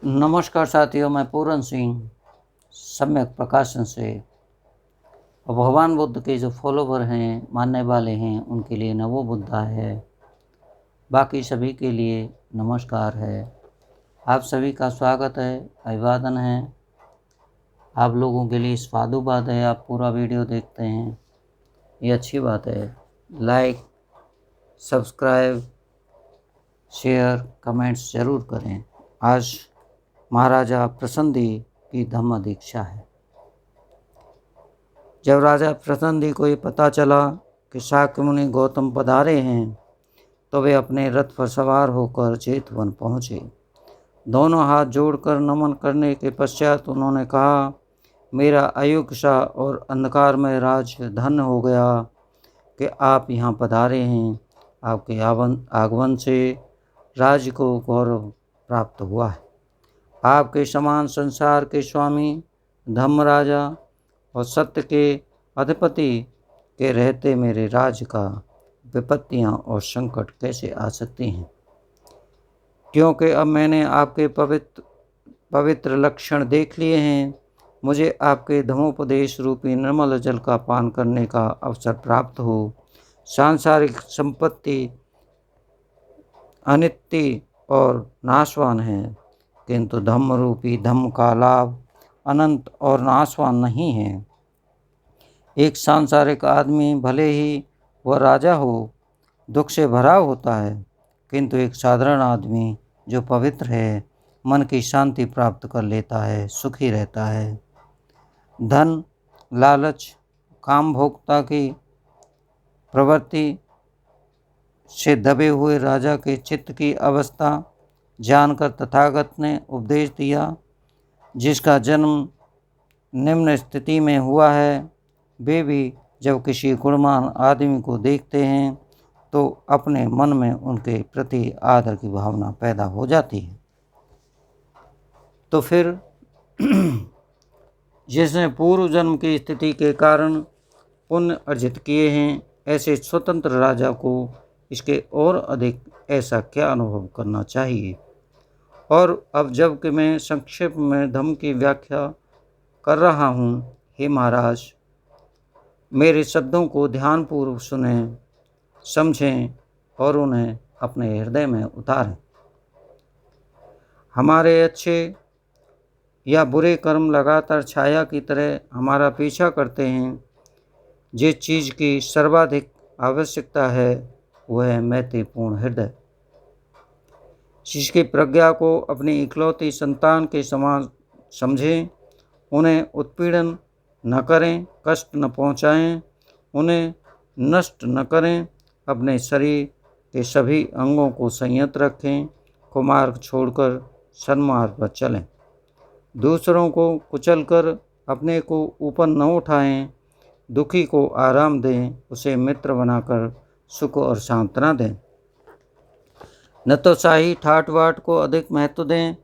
नमस्कार साथियों, मैं पूरन सिंह सम्यक प्रकाशन से। और भगवान बुद्ध के जो फॉलोवर हैं, मानने वाले हैं, उनके लिए नमो बुद्धा है। बाकी सभी के लिए नमस्कार है। आप सभी का स्वागत है, अभिवादन है। आप लोगों के लिए साधुवाद है, आप पूरा वीडियो देखते हैं, ये अच्छी बात है। लाइक, सब्सक्राइब, शेयर, कमेंट्स ज़रूर करें। आज महाराजा प्रसन्नदी की धम्म दीक्षा है। जब राजा प्रसन्नदी को ये पता चला कि शाक्य मुनि गौतम पधारे हैं, तो वे अपने रथ पर सवार होकर जेतवन पहुँचे। दोनों हाथ जोड़कर नमन करने के पश्चात उन्होंने कहा, मेरा अयोग्य सा और अंधकारमय राज धन्य हो गया कि आप यहाँ पधारे हैं। आपके आगमन से राज्य को गौरव प्राप्त हुआ है। आपके समान संसार के स्वामी, धर्मराजा और सत्य के अधिपति के रहते मेरे राज्य का विपत्तियां और संकट कैसे आ सकती हैं? क्योंकि अब मैंने आपके पवित्र लक्षण देख लिए हैं। मुझे आपके धर्मोपदेश रूपी निर्मल जल का पान करने का अवसर प्राप्त हो। सांसारिक संपत्ति अनित्य और नाशवान है, किंतु धम्म रूपी धम्म का लाभ अनंत और नाशवान नहीं है। एक सांसारिक आदमी भले ही वह राजा हो, दुख से भरा होता है, किंतु एक साधारण आदमी जो पवित्र है, मन की शांति प्राप्त कर लेता है, सुखी रहता है। धन, लालच, काम भोक्ता की प्रवृत्ति से दबे हुए राजा के चित्त की अवस्था जानकर तथागत ने उपदेश दिया, जिसका जन्म निम्न स्थिति में हुआ है। वे भी जब किसी गुणवान आदमी को देखते हैं तो अपने मन में उनके प्रति आदर की भावना पैदा हो जाती है। तो फिर जिसने पूर्व जन्म की स्थिति के कारण पुण्य अर्जित किए हैं, ऐसे स्वतंत्र राजा को इसके और अधिक ऐसा क्या अनुभव करना चाहिए। और अब जबकि मैं संक्षेप में धम्म की व्याख्या कर रहा हूँ, हे महाराज, मेरे शब्दों को ध्यानपूर्वक सुनें, समझें और उन्हें अपने हृदय में उतारें। हमारे अच्छे या बुरे कर्म लगातार छाया की तरह हमारा पीछा करते हैं। जिस चीज़ की सर्वाधिक आवश्यकता है वह है मैत्रीपूर्ण हृदय, जिसकी प्रज्ञा को अपनी इकलौती संतान के समान समझें। उन्हें उत्पीड़न न करें, कष्ट न पहुँचाएं, उन्हें नष्ट न करें। अपने शरीर के सभी अंगों को संयत रखें, कुमार्ग छोड़कर सन्मार्ग पर चलें। दूसरों को कुचलकर अपने को ऊपर न उठाएं, दुखी को आराम दें, उसे मित्र बनाकर सुख और सांत्वना दें। न तो शाही ठाट बाट को अधिक महत्व दें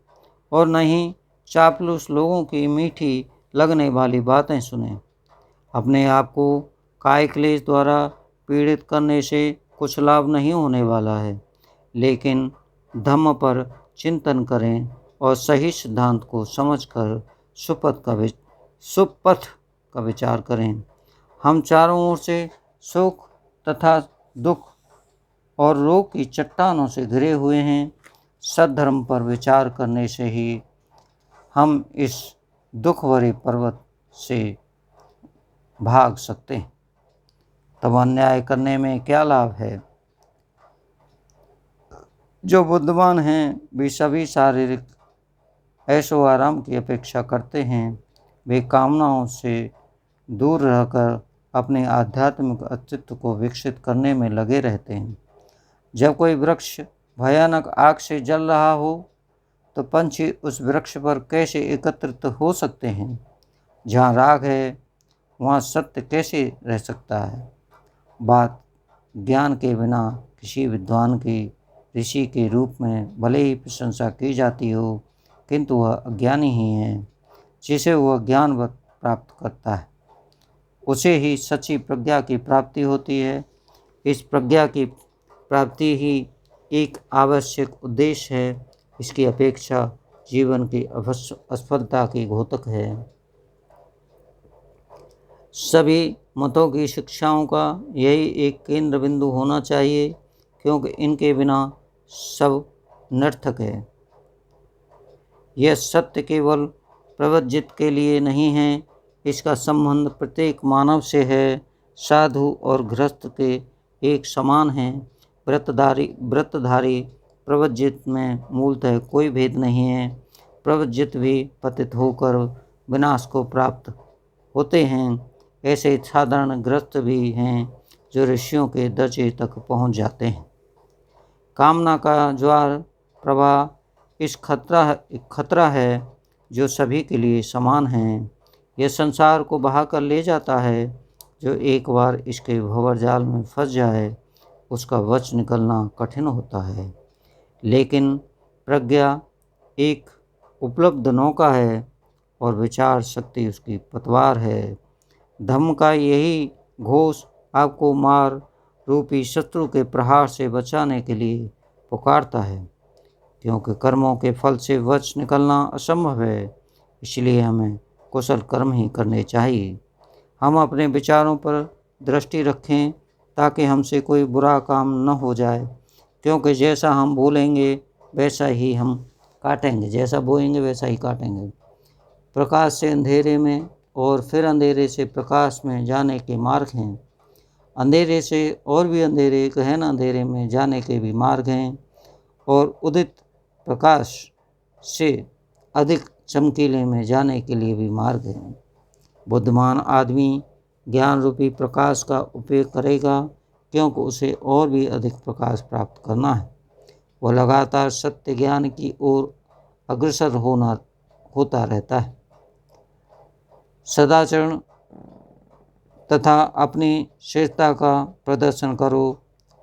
और न ही चापलूस लोगों की मीठी लगने वाली बातें सुनें। अपने आप को काय क्लेश द्वारा पीड़ित करने से कुछ लाभ नहीं होने वाला है, लेकिन धम्म पर चिंतन करें और सही सिद्धांत को समझकर सुपथ का विचार करें। हम चारों ओर से सुख तथा दुख और रोग की चट्टानों से घिरे हुए हैं। सद्धर्म पर विचार करने से ही हम इस दुख भरे पर्वत से भाग सकते हैं। तब अन्याय करने में क्या लाभ है? जो बुद्धिमान हैं वे सभी शारीरिक ऐशो आराम की अपेक्षा करते हैं। वे कामनाओं से दूर रहकर अपने आध्यात्मिक अस्तित्व को विकसित करने में लगे रहते हैं। जब कोई वृक्ष भयानक आग से जल रहा हो तो पंछी उस वृक्ष पर कैसे एकत्रित हो सकते हैं? जहाँ राग है वहाँ सत्य कैसे रह सकता है? बात ज्ञान के बिना किसी विद्वान की ऋषि के रूप में भले ही प्रशंसा की जाती हो, किंतु वह अज्ञानी ही है। जिसे वह ज्ञान प्राप्त करता है उसे ही सच्ची प्रज्ञा की प्राप्ति होती है। इस प्रज्ञा की प्राप्ति ही एक आवश्यक उद्देश्य है। इसकी अपेक्षा जीवन की असफलता की घोतक है। सभी मतों की शिक्षाओं का यही एक केंद्र बिंदु होना चाहिए, क्योंकि इनके बिना सब निरर्थक है। यह सत्य केवल प्रवज्जित के लिए नहीं है, इसका संबंध प्रत्येक मानव से है। साधु और गृहस्थ के एक समान हैं। व्रतधारी प्रवज्जित में मूलतः कोई भेद नहीं है। प्रवज्जित भी पतित होकर विनाश को प्राप्त होते हैं। ऐसे साधारण गृहस्थ भी हैं जो ऋषियों के दर्जे तक पहुंच जाते हैं। कामना का ज्वार प्रवाह इस खतरा है जो सभी के लिए समान है। यह संसार को बहा कर ले जाता है। जो एक बार इसके भंवरजाल में फंस जाए उसका वश निकलना कठिन होता है। लेकिन प्रज्ञा एक उपलब्ध नौका है और विचार शक्ति उसकी पतवार है। धम्म का यही घोष आपको मार रूपी शत्रु के प्रहार से बचाने के लिए पुकारता है, क्योंकि कर्मों के फल से वश निकलना असंभव है। इसलिए हमें कुशल कर्म ही करने चाहिए। हम अपने विचारों पर दृष्टि रखें ताकि हमसे कोई बुरा काम न हो जाए, क्योंकि जैसा हम बोलेंगे वैसा ही हम काटेंगे, जैसा बोएंगे वैसा ही काटेंगे। प्रकाश से अंधेरे में और फिर अंधेरे से प्रकाश में जाने के मार्ग हैं। अंधेरे से और भी अंधेरे गहन अंधेरे में जाने के भी मार्ग हैं, और उदित प्रकाश से अधिक चमकीले में जाने के लिए भी मार्ग हैं। बुद्धिमान आदमी ज्ञान रूपी प्रकाश का उपयोग करेगा, क्योंकि उसे और भी अधिक प्रकाश प्राप्त करना है। वह लगातार सत्य ज्ञान की ओर अग्रसर होता रहता है। सदाचरण तथा अपनी श्रेष्ठता का प्रदर्शन करो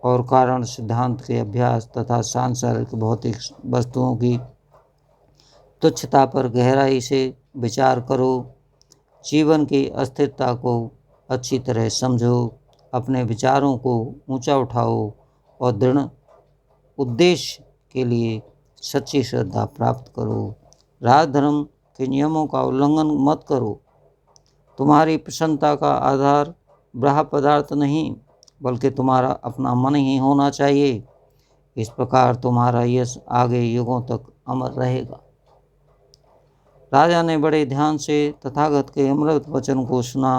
और कारण सिद्धांत के अभ्यास तथा सांसारिक भौतिक वस्तुओं की तुच्छता पर गहराई से विचार करो। जीवन की अस्थिरता को अच्छी तरह समझो। अपने विचारों को ऊंचा उठाओ और दृढ़ उद्देश्य के लिए सच्ची श्रद्धा प्राप्त करो। राजधर्म के नियमों का उल्लंघन मत करो। तुम्हारी प्रसन्नता का आधार बाह्य पदार्थ नहीं, बल्कि तुम्हारा अपना मन ही होना चाहिए। इस प्रकार तुम्हारा यश आगे युगों तक अमर रहेगा। राजा ने बड़े ध्यान से तथागत के अमृत वचन को सुना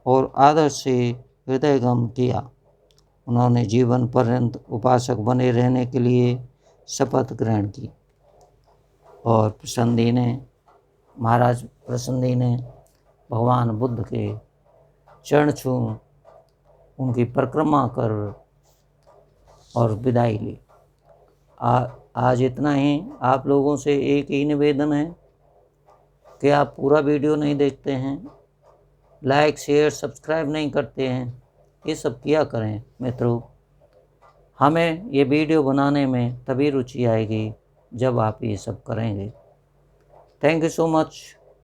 और आदर से हृदयगम किया। उन्होंने जीवन पर्यंत उपासक बने रहने के लिए शपथ ग्रहण की। और महाराज प्रसन्नी ने भगवान बुद्ध के चरण छू उनकी परिक्रमा कर और विदाई ली। आज इतना ही। आप लोगों से एक ही निवेदन है कि आप पूरा वीडियो नहीं देखते हैं, लाइक शेयर सब्सक्राइब नहीं करते हैं, ये सब किया करें मित्रों। हमें ये वीडियो बनाने में तभी रुचि आएगी जब आप ये सब करेंगे। Thank you so much.